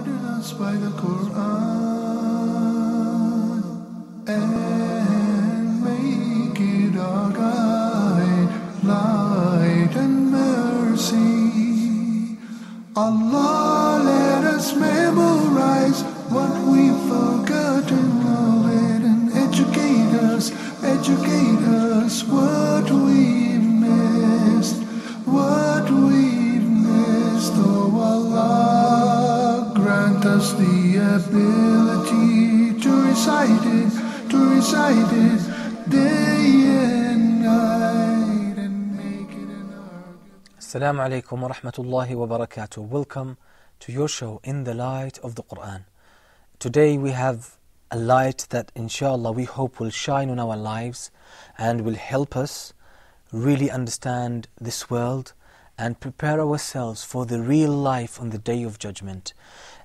guided us by the Qur'an and make it our guide, light and mercy. Allah, let us memorize what we've forgotten of it and educate us what we've missed, Oh Allah, grant us the ability to recite it day and night and make it an argument. Assalamu alaikum wa rahmatullahi wa barakatuh. Welcome to your show, In the Light of the Qur'an. Today we have a light that inshallah we hope will shine on our lives and will help us really understand this world and prepare ourselves for the real life on the Day of Judgment.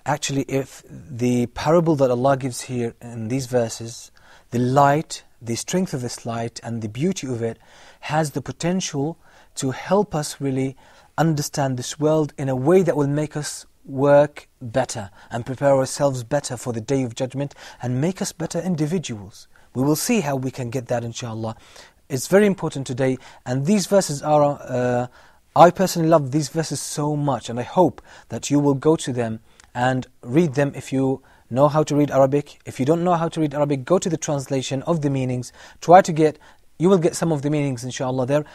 Actually, if the parable that Allah gives here in these verses, the light, the strength of this light and the beauty of it has the potential to help us really understand this world in a way that will make us work better and prepare ourselves better for the Day of Judgment and make us better individuals. We will see how we can get that inshallah. It's very important today, and these verses are I personally love these verses so much, and I hope that you will go to them and read them if you know how to read Arabic. If you don't know how to read Arabic, go to the translation of the meanings. You will get some of the meanings inshallah there.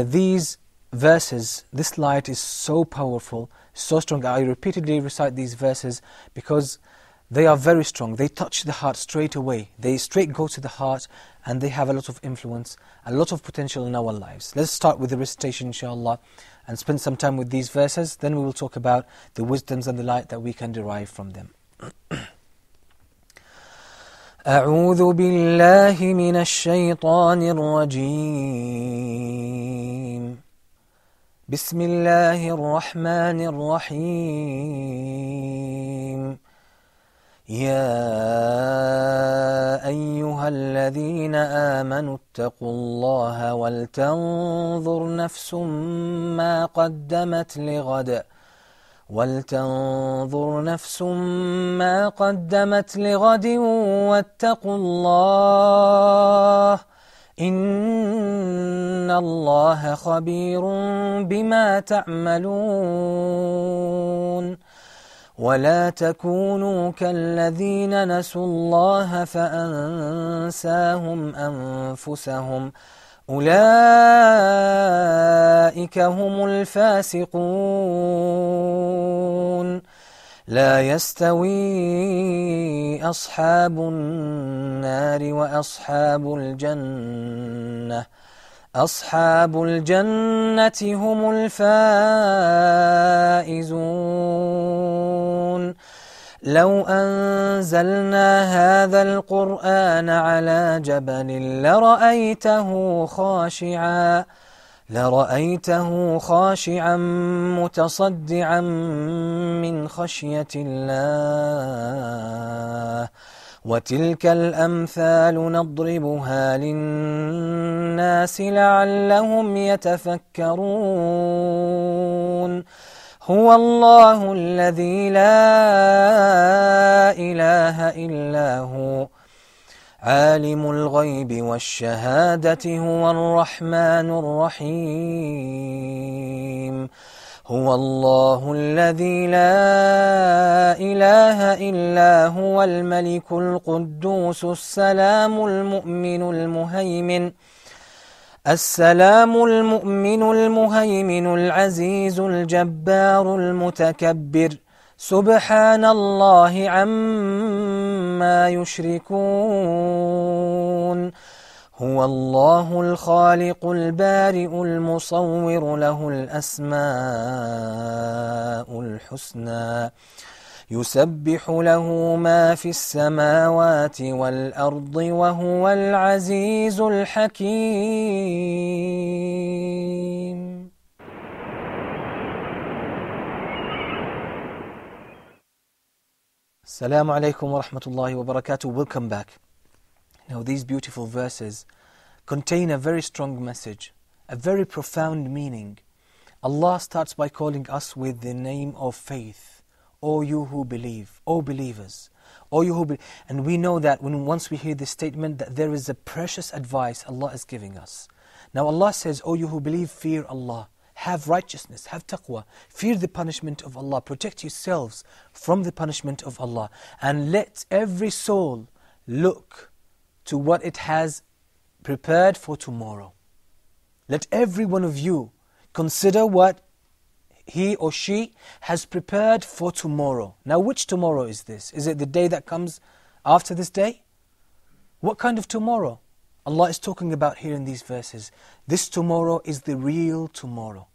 These verses, this light is so powerful, so strong. I repeatedly recite these verses because they are very strong. They touch the heart straight away. They straight go to the heart, and they have a lot of influence, a lot of potential in our lives. Let's start with the recitation inshallah and spend some time with these verses. Then we will talk about the wisdoms and the light that we can derive from them. أعوذ بالله من الشيطان الرجيم بسم الله الرحمن الرحيم يا أيها الذين آمنوا اتقوا الله ولتنظر نفس ما قدمت لغد واتقوا الله إن الله خبير بما تعملون ولا تكونوا كالذين نسوا الله فأنساهم أنفسهم أولئك هم الفاسقون لا يستوي أصحاب النار وأصحاب الجنة هم الفائزون لو أنزلنا هذا القرآن على جبل لرأيته خاشعا متصدعا من خشية الله وتلك الأمثال نضربها للناس لعلهم يتفكرون هو الله الذي لا إله إلا هو عالم الغيب والشهادة هو الرحمن الرحيم هو الله الذي لا إله إلا هو الملك القدوس السلام المؤمن المهيمن العزيز الجبار المتكبر سبحان الله عما يشركون هو الله الخالق البارئ المصور له الأسماء الحسنى يسبح له ما في السماوات والأرض وهو العزيز الحكيم. Assalamu alaikum wa rahmatullahi wa barakatuh. Welcome back. Now these beautiful verses contain a very strong message, a very profound meaning. Allah starts by calling us with the name of faith, O you who believe, O believers, O you who believe. And we know that once we hear this statement, that there is a precious advice Allah is giving us. Now Allah says, O you who believe, fear Allah. Have righteousness, have taqwa, fear the punishment of Allah, protect yourselves from the punishment of Allah, and let every soul look to what it has prepared for tomorrow. Let every one of you consider what he or she has prepared for tomorrow. Now which tomorrow is this? Is it the day that comes after this day? What kind of tomorrow? Allah is talking about here in these verses. This tomorrow is the real tomorrow.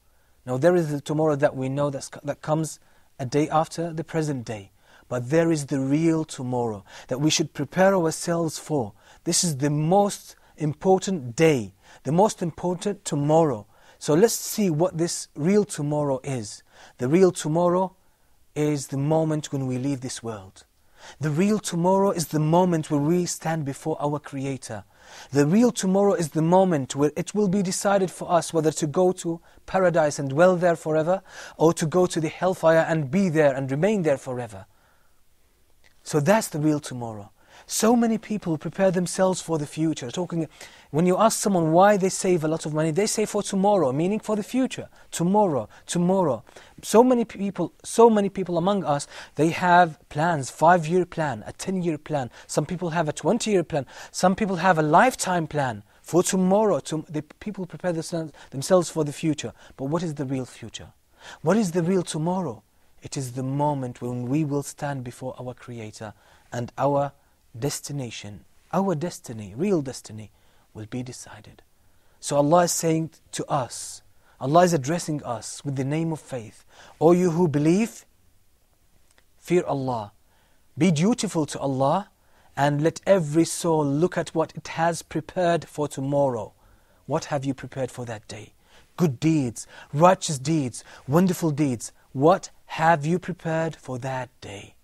Now there is the tomorrow that we know that comes a day after the present day. But there is the real tomorrow that we should prepare ourselves for. This is the most important day, the most important tomorrow. So let's see what this real tomorrow is. The real tomorrow is the moment when we leave this world. The real tomorrow is the moment where we stand before our Creator. The real tomorrow is the moment where it will be decided for us whether to go to paradise and dwell there forever, or to go to the hellfire and be there and remain there forever. So that's the real tomorrow. So many people prepare themselves for the future. When you ask someone why they save a lot of money, they say for tomorrow, meaning for the future. Tomorrow, tomorrow. So many people among us, they have plans, 5-year plan, a 10-year plan. Some people have a 20-year plan. Some people have a lifetime plan for tomorrow. The people prepare themselves for the future. But what is the real future? What is the real tomorrow? It is the moment when we will stand before our Creator and our destination, our destiny, real destiny, will be decided. So Allah is saying to us, Allah is addressing us with the name of faith. O you who believe, fear Allah, be dutiful to Allah, and let every soul look at what it has prepared for tomorrow. What have you prepared for that day? Good deeds, righteous deeds, wonderful deeds. What have you prepared for that day?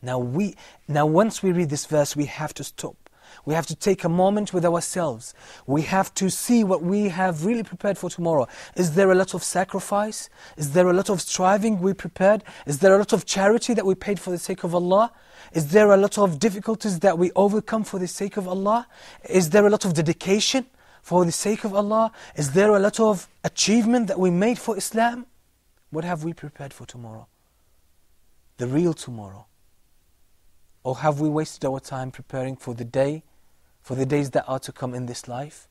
Now once we read this verse, we have to stop. We have to take a moment with ourselves. We have to see what we have really prepared for tomorrow. Is there a lot of sacrifice? Is there a lot of striving we prepared? Is there a lot of charity that we paid for the sake of Allah? Is there a lot of difficulties that we overcome for the sake of Allah? Is there a lot of dedication for the sake of Allah? Is there a lot of achievement that we made for Islam? What have we prepared for tomorrow? The real tomorrow. Or have we wasted our time preparing for the day, for the days that are to come in this life?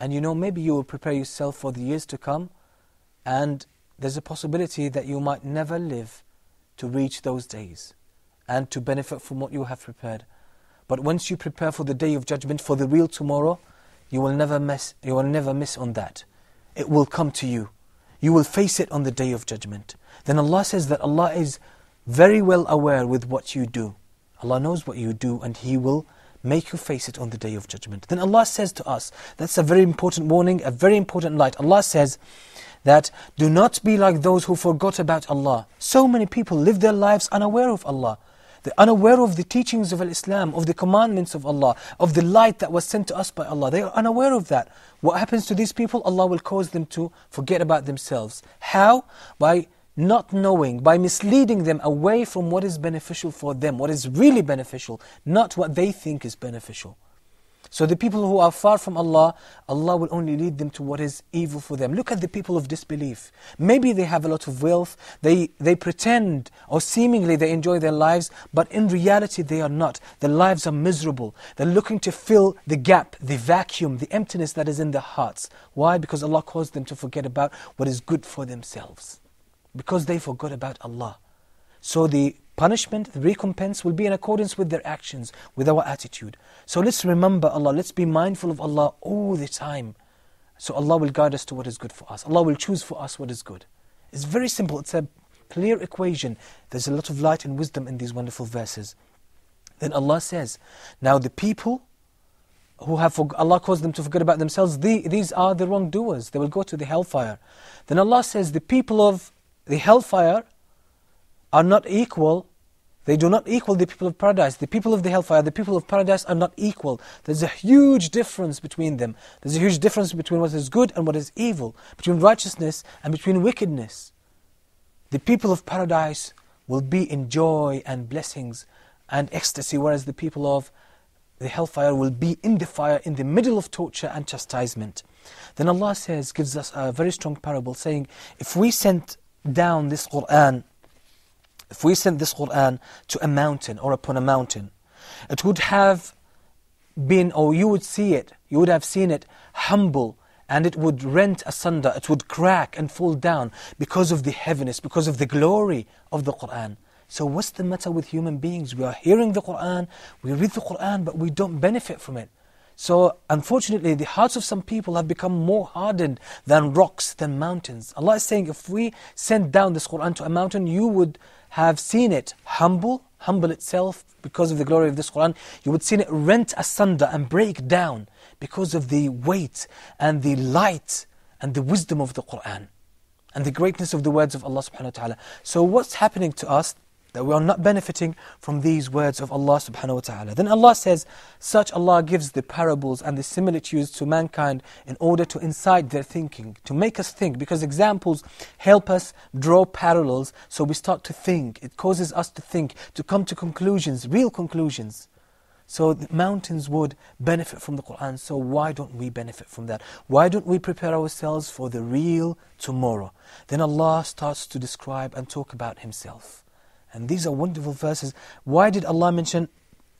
And maybe you will prepare yourself for the years to come, and there's a possibility that you might never live to reach those days and to benefit from what you have prepared. But once you prepare for the day of judgment, for the real tomorrow, you will never miss on that. It will come to you. You will face it on the day of judgment. Then Allah says that Allah is very well aware with what you do. Allah knows what you do, and He will make you face it on the day of judgment. Then Allah says to us, that's a very important warning, a very important light. Allah says that do not be like those who forgot about Allah. So many people live their lives unaware of Allah. They're unaware of the teachings of Islam, of the commandments of Allah, of the light that was sent to us by Allah. They are unaware of that. What happens to these people? Allah will cause them to forget about themselves. How? By not knowing, by misleading them away from what is beneficial for them, what is really beneficial, not what they think is beneficial. So the people who are far from Allah, Allah will only lead them to what is evil for them. Look at the people of disbelief. Maybe they have a lot of wealth, they pretend or seemingly they enjoy their lives, but in reality they are not. Their lives are miserable. They're looking to fill the gap, the vacuum, the emptiness that is in their hearts. Why? Because Allah caused them to forget about what is good for themselves. Because they forgot about Allah. So the punishment, the recompense will be in accordance with their actions, with our attitude. So let's remember Allah, let's be mindful of Allah all the time. So Allah will guide us to what is good for us. Allah will choose for us what is good. It's very simple, it's a clear equation. There's a lot of light and wisdom in these wonderful verses. Then Allah says, now the people who have Allah caused them to forget about themselves, these are the wrongdoers. They will go to the hellfire. Then Allah says, the people of the hellfire are not equal. They do not equal the people of paradise. The people of the hellfire, the people of paradise are not equal. There's a huge difference between them. There's a huge difference between what is good and what is evil, between righteousness and between wickedness. The people of paradise will be in joy and blessings and ecstasy, whereas the people of the hellfire will be in the fire, in the middle of torture and chastisement. Then Allah says, gives us a very strong parable, saying, if we sent down this Qur'an, if we sent this Qur'an to a mountain or upon a mountain, it would have been, or you would see it, you would have seen it humble, and it would rent asunder, it would crack and fall down because of the heaviness, because of the glory of the Qur'an. So what's the matter with human beings? We are hearing the Qur'an, we read the Qur'an, but we don't benefit from it. So unfortunately, the hearts of some people have become more hardened than rocks, than mountains. Allah is saying, if we send down this Qur'an to a mountain, you would have seen it humble itself because of the glory of this Qur'an. You would seen it rent asunder and break down because of the weight and the light and the wisdom of the Qur'an and the greatness of the words of Allah subhanahu wa ta'ala. So what's happening to us? That we are not benefiting from these words of Allah subhanahu wa ta'ala. Then Allah says, such Allah gives the parables and the similitudes to mankind in order to incite their thinking, to make us think, because examples help us draw parallels, so we start to think. It causes us to think, to come to conclusions, real conclusions. So the mountains would benefit from the Qur'an, so why don't we benefit from that? Why don't we prepare ourselves for the real tomorrow? Then Allah starts to describe and talk about Himself. And these are wonderful verses. Why did Allah mention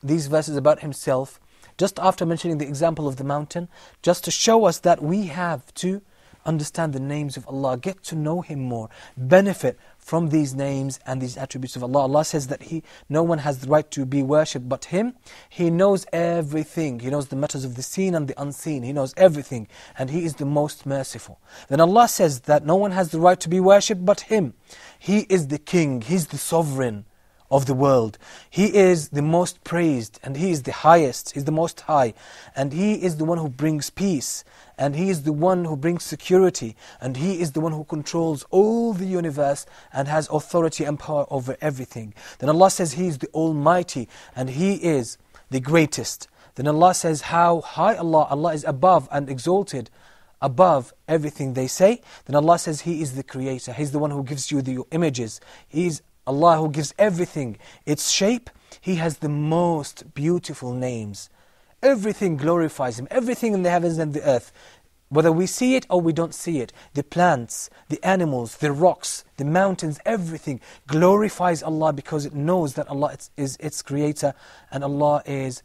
these verses about Himself just after mentioning the example of the mountain? Just to show us that we have to understand the names of Allah, get to know Him more, benefit from these names and these attributes of Allah. Allah says that no one has the right to be worshipped but Him. He knows everything. He knows the matters of the seen and the unseen. He knows everything, and He is the most merciful. Then Allah says that no one has the right to be worshipped but Him. He is the King, He's the sovereign of the world. He is the most praised, and He is the highest, He's the most high. And He is the one who brings peace, and He is the one who brings security, and He is the one who controls all the universe and has authority and power over everything. Then Allah says He is the Almighty, and He is the greatest. Then Allah says how high Allah is above and exalted, above everything they say. Then Allah says He is the Creator. He's the one who gives you the images. He's Allah who gives everything its shape. He has the most beautiful names. Everything glorifies Him. Everything in the heavens and the earth. Whether we see it or we don't see it. The plants, the animals, the rocks, the mountains, everything glorifies Allah because it knows that Allah is its Creator, and Allah is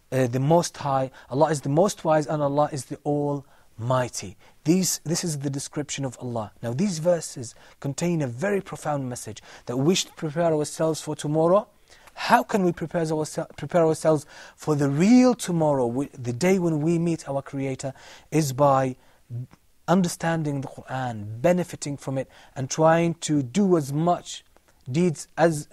the Most High. Allah is the Most Wise, and Allah is the Almighty. This is the description of Allah. Now these verses contain a very profound message that we should prepare ourselves for tomorrow. How can we prepare ourselves for the real tomorrow, the day when we meet our Creator, is by understanding the Qur'an, benefiting from it, and trying to do as many deeds as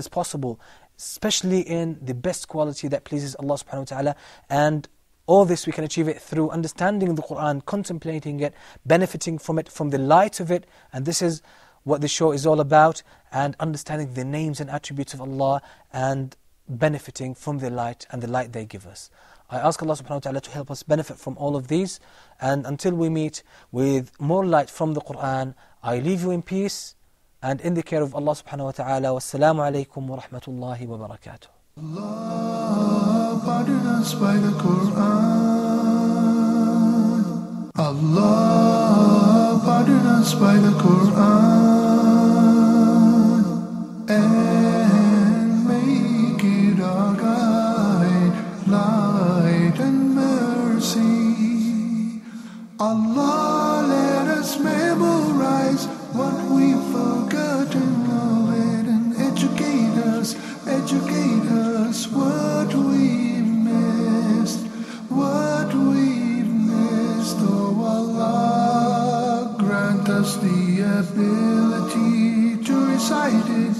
possible, especially in the best quality that pleases Allah subhanahu wa ta'ala. And all this we can achieve it through understanding the Qur'an, contemplating it, benefiting from it, from the light of it. And this is what the show is all about, and understanding the names and attributes of Allah and benefiting from the light and the light they give us. I ask Allah subhanahu wa ta'ala to help us benefit from all of these, and until we meet with more light from the Qur'an, I leave you in peace and in the care of Allah subhanahu wa ta'ala. Wassalamu alaikum wa rahmatullahi wa barakatuh. Allah pardon us by the Qur'an. Allah pardon us by the Qur'an, and make it our guide, light and mercy. Allah, let us memorize what we've forgotten of it, and educate us what we've missed, Oh Allah, grant us the ability to recite it,